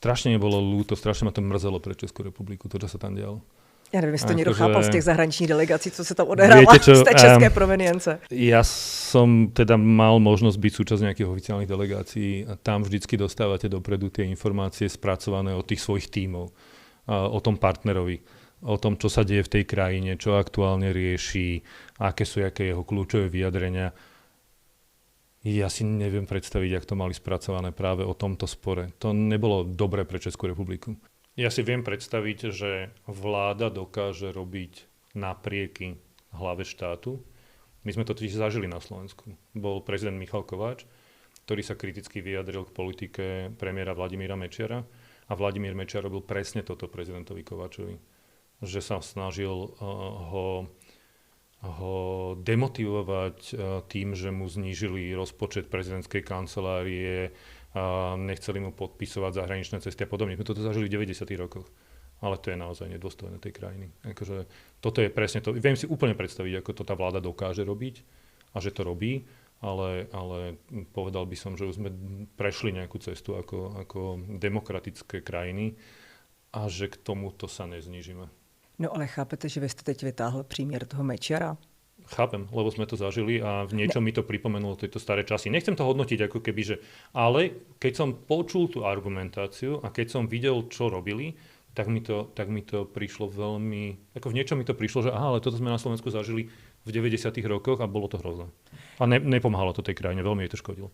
strašne mi bolo ľúto, strašne ma to mrzelo pre Českú republiku, to, čo sa tam dialo. Já nevím, jestli to někdo chápal z těch zahraničních delegací, co se tam odehrává z té české provenience. Ja som teda mal možnosť byť súčasť nejakých oficiálnych delegácií a tam vždycky dostávate dopredu tie informácie spracované od tých svojich tímov, o tom partnerovi, o tom, čo sa deje v tej krajine, čo aktuálne rieši, aké sú jeho kľúčové vyjadrenia. Ja si neviem predstaviť, jak to mali spracované práve o tomto spore. To nebolo dobré pre Českú republiku. Ja si viem predstaviť, že vláda dokáže robiť naprieky hlave štátu. My sme to totiž zažili na Slovensku. Bol prezident Michal Kováč, ktorý sa kriticky vyjadril k politike premiéra Vladimíra Mečiara a Vladimír Mečiar robil presne toto prezidentovi Kováčovi. Že sa snažil ho demotivovať tým, že mu znížili rozpočet prezidentskej kancelárie, a nechceli mu podpisovať zahraničné cesty a podobne. My toto zažili v 90. rokoch. Ale to je naozaj nedôstojné tej krajiny. Akože, toto je presne to. Viem si úplne predstaviť, ako to tá vláda dokáže robiť a že to robí, ale povedal by som, že už sme prešli nejakú cestu ako demokratické krajiny a že k tomuto sa neznížime. No ale chápete, že vy ste teď vytáhl příměr toho Mečiara? Chápem, lebo sme to zažili a v niečom mi to pripomenulo tieto staré časy. Nechcem to hodnotiť ako keby, že... Ale keď som počul tú argumentáciu a keď som videl, čo robili, tak mi to prišlo veľmi... Ako v niečom mi to prišlo, že aha, ale toto sme na Slovensku zažili v 90. rokoch a bolo to hrozné. A nepomáhalo to tej krajine, veľmi jej to škodilo.